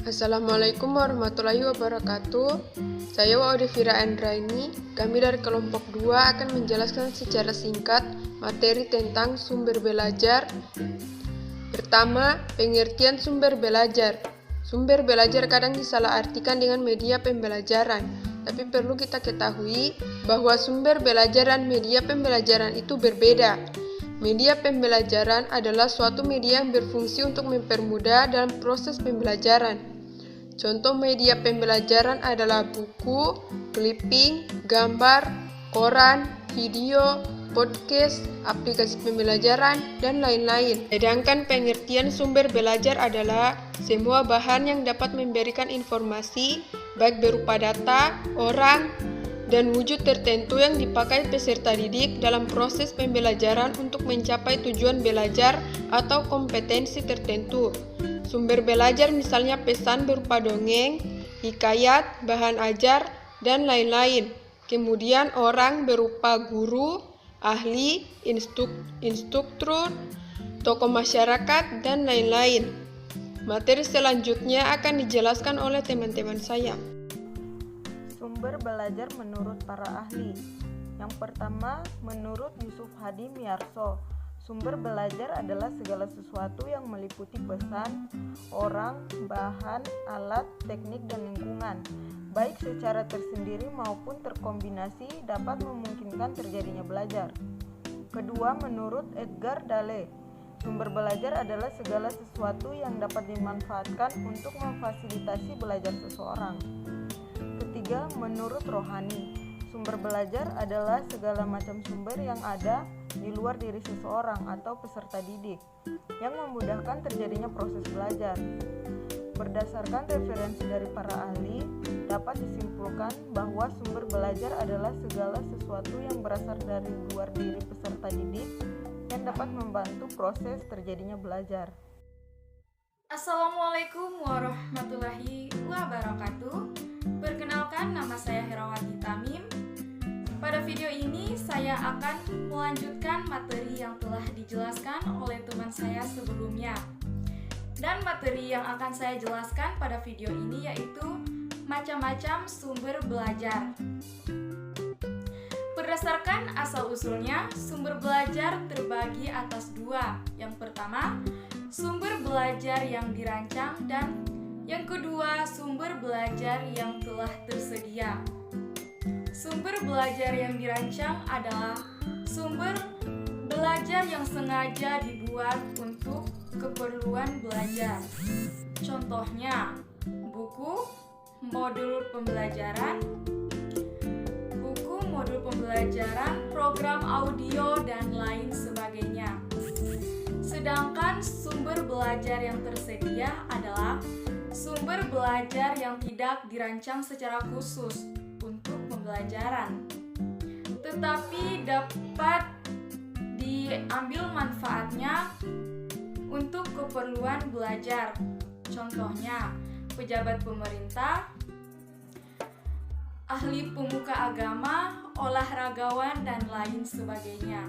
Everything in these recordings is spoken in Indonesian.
Assalamualaikum warahmatullahi wabarakatuh. Saya Waudevira Andraini. Kami dari kelompok 2 akan menjelaskan secara singkat materi tentang sumber belajar. Pertama, pengertian sumber belajar. Sumber belajar kadang disalahartikan dengan media pembelajaran, tapi perlu kita ketahui bahwa sumber belajar dan media pembelajaran itu berbeda. Media pembelajaran adalah suatu media yang berfungsi untuk mempermudah dalam proses pembelajaran. Contoh media pembelajaran adalah buku, clipping, gambar, koran, video, podcast, aplikasi pembelajaran, dan lain-lain. Sedangkan pengertian sumber belajar adalah semua bahan yang dapat memberikan informasi, baik berupa data, orang, dan wujud tertentu yang dipakai peserta didik dalam proses pembelajaran untuk mencapai tujuan belajar atau kompetensi tertentu. Sumber belajar misalnya pesan berupa dongeng, hikayat, bahan ajar, dan lain-lain. Kemudian orang berupa guru, ahli, instruktur, tokoh masyarakat, dan lain-lain. Materi selanjutnya akan dijelaskan oleh teman-teman saya. Sumber belajar menurut para ahli. Yang pertama, menurut Yusuf Hadi Miarso, sumber belajar adalah segala sesuatu yang meliputi pesan, orang, bahan, alat, teknik, dan lingkungan, baik secara tersendiri maupun terkombinasi dapat memungkinkan terjadinya belajar. Kedua, menurut Edgar Dale, sumber belajar adalah segala sesuatu yang dapat dimanfaatkan untuk memfasilitasi belajar seseorang. Ketiga, menurut Rohani, sumber belajar adalah segala macam sumber yang ada di luar diri seseorang atau peserta didik yang memudahkan terjadinya proses belajar. Berdasarkan referensi dari para ahli, dapat disimpulkan bahwa sumber belajar adalah segala sesuatu yang berasal dari luar diri peserta didik yang dapat membantu proses terjadinya belajar. Assalamualaikum warahmatullahi wabarakatuh. Perkenalkan, nama saya Herawati Tamim. Pada video ini saya akan melanjutkan materi yang telah dijelaskan oleh teman saya sebelumnya. Dan materi yang akan saya jelaskan pada video ini yaitu macam-macam sumber belajar. Berdasarkan asal-usulnya, sumber belajar terbagi atas dua. Yang pertama, sumber belajar yang dirancang, dan yang kedua, sumber belajar yang telah tersedia. Sumber belajar yang dirancang adalah sumber belajar yang sengaja dibuat untuk keperluan belajar. Contohnya, buku, modul pembelajaran, program audio, dan lain sebagainya. Sedangkan sumber belajar yang tersedia adalah sumber belajar yang tidak dirancang secara khusus untuk pembelajaran, tetapi dapat diambil manfaatnya untuk keperluan belajar. Contohnya, pejabat pemerintah, ahli pemuka agama, olahragawan, dan lain sebagainya.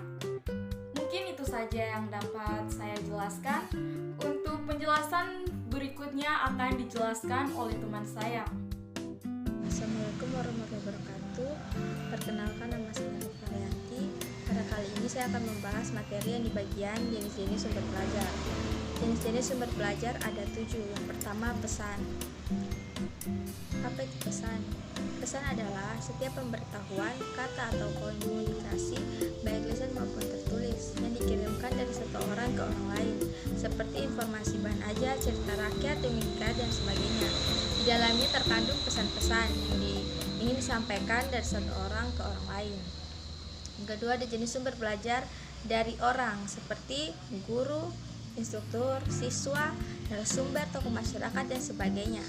Mungkin itu saja yang dapat saya jelaskan. Untuk penjelasan berikutnya akan dijelaskan oleh teman saya. Assalamualaikum warahmatullahi wabarakatuh. Perkenalkan, nama saya Varianti. Pada kali ini saya akan membahas materi yang di bagian jenis-jenis sumber belajar. Jenis-jenis sumber belajar ada 7. Yang pertama, pesan. Apa itu pesan? Pesan adalah setiap pemberitahuan, kata atau komunikasi, baik lisan maupun tertulis, yang dikirimkan dari satu orang ke orang lain, seperti informasi bahan ajar, cerita rakyat, dongeng, dan sebagainya. Di dalamnya terkandung pesan-pesan yang ingin disampaikan dari satu orang ke orang lain. Yang kedua, ada jenis sumber belajar dari orang, seperti guru, instruktur, siswa, narasumber, tokoh masyarakat, dan sebagainya.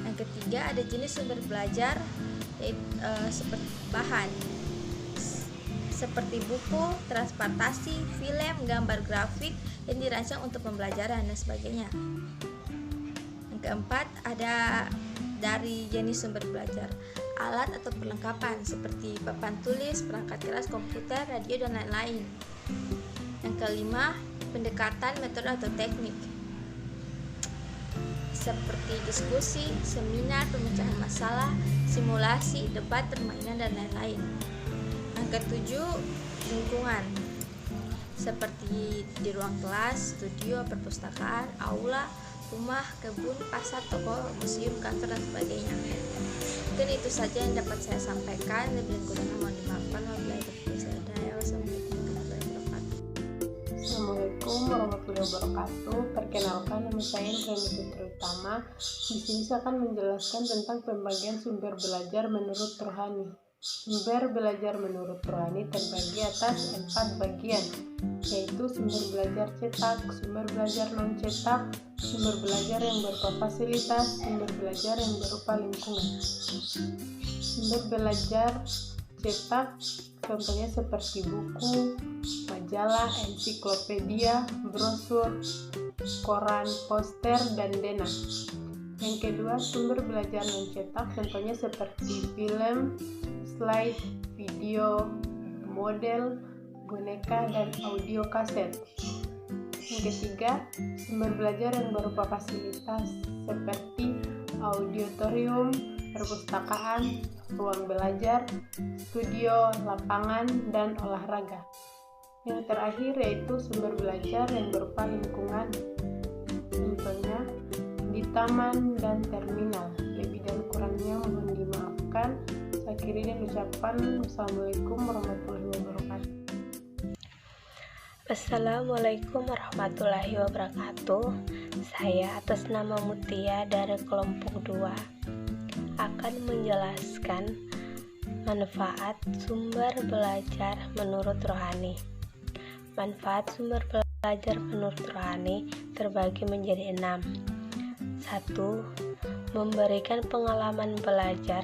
Yang ketiga, ada jenis sumber belajar seperti bahan, seperti buku, transportasi, film, gambar grafik yang dirancang untuk pembelajaran, dan sebagainya. Yang keempat, ada dari jenis sumber belajar alat atau perlengkapan seperti papan tulis, perangkat keras, komputer, radio, dan lain-lain. Yang kelima, pendekatan, metode atau teknik. seperti diskusi, seminar, pemecahan masalah, simulasi, debat, permainan, dan lain-lain. Yang ketujuh, lingkungan, seperti di ruang kelas, studio, perpustakaan, aula, rumah, kebun, pasar, toko, museum, kantor, dan sebagainya. Mungkin itu saja yang dapat saya sampaikan. Lebih kurangnya mohon dimaafkan. Assalamualaikum warahmatullahi wabarakatuh. Perkenalkan, nama saya Indrani Putri Utama. Di sini saya akan menjelaskan tentang pembagian sumber belajar menurut Rohani. Sumber belajar menurut Rohani terbagi atas 4 bagian, yaitu sumber belajar cetak, sumber belajar non-cetak, sumber belajar yang berupa fasilitas, sumber belajar yang berupa lingkungan. Sumber belajar cetak contohnya seperti buku, majalah, ensiklopedia, brosur, koran, poster, dan dena. Yang kedua, sumber belajar non-cetak contohnya seperti film, slide, video, model, boneka, dan audio kaset. Yang ketiga, sumber belajar yang berupa fasilitas seperti auditorium, perpustakaan, ruang belajar, studio, lapangan, dan olahraga. Yang terakhir yaitu sumber belajar yang berupa lingkungan, contohnya di taman dan terminal. Lebih dan kurangnya mohon dimaafkan. Saya akhiri dan ucapan Wassalamualaikum warahmatullahi wabarakatuh. Assalamualaikum warahmatullahi wabarakatuh. Saya atas nama Mutia dari kelompok 2 akan menjelaskan manfaat sumber belajar menurut Rohani. Manfaat sumber belajar menurut Rohani terbagi menjadi 6. 1. Memberikan pengalaman belajar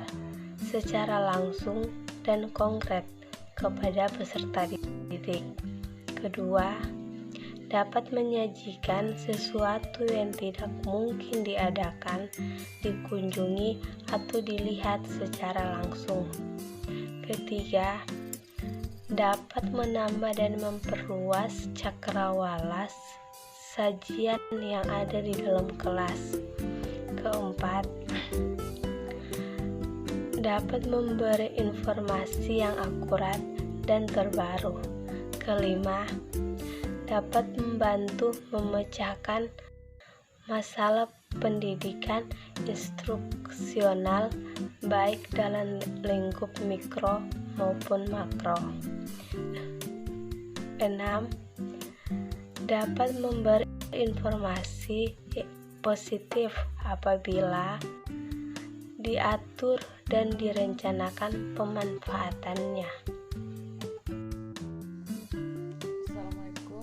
secara langsung dan konkret kepada peserta didik. Kedua, dapat menyajikan sesuatu yang tidak mungkin diadakan, dikunjungi, atau dilihat secara langsung. Ketiga, dapat menambah dan memperluas cakrawala sajian yang ada di dalam kelas. Keempat, dapat memberi informasi yang akurat dan terbaru. Kelima, dapat membantu memecahkan masalah pendidikan instruksional baik dalam lingkup mikro maupun makro. 6. Dapat memberi informasi positif apabila diatur dan direncanakan pemanfaatannya.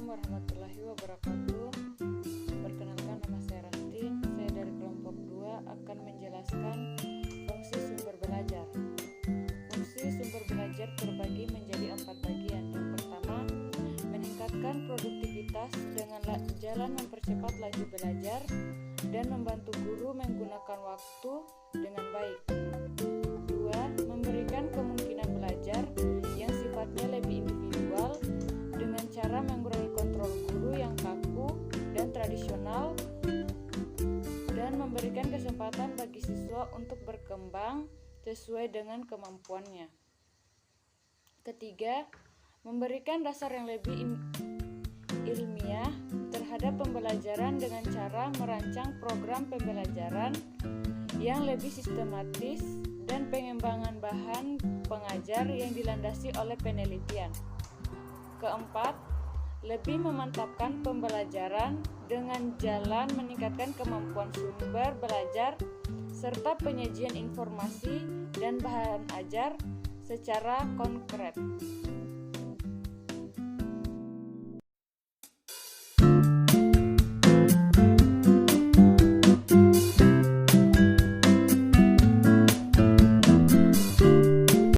Warahmatullahi wabarakatuh. Perkenalkan, nama saya Rastin. Saya dari kelompok 2 akan menjelaskan fungsi sumber belajar. Fungsi sumber belajar terbagi menjadi 4 bagian. Yang pertama, meningkatkan produktivitas dengan jalan mempercepat laju belajar dan membantu guru menggunakan waktu dengan baik. 2. Memberikan kemungkinan belajar yang sifatnya lebih individual dengan cara mengurangi kontrol guru yang kaku dan tradisional dan memberikan kesempatan bagi siswa untuk berkembang sesuai dengan kemampuannya. Ketiga, memberikan dasar yang lebih ilmiah terhadap pembelajaran dengan cara merancang program pembelajaran yang lebih sistematis dan pengembangan bahan pengajar yang dilandasi oleh penelitian. Keempat, lebih memantapkan pembelajaran dengan jalan meningkatkan kemampuan sumber belajar serta penyajian informasi dan bahan ajar secara konkret.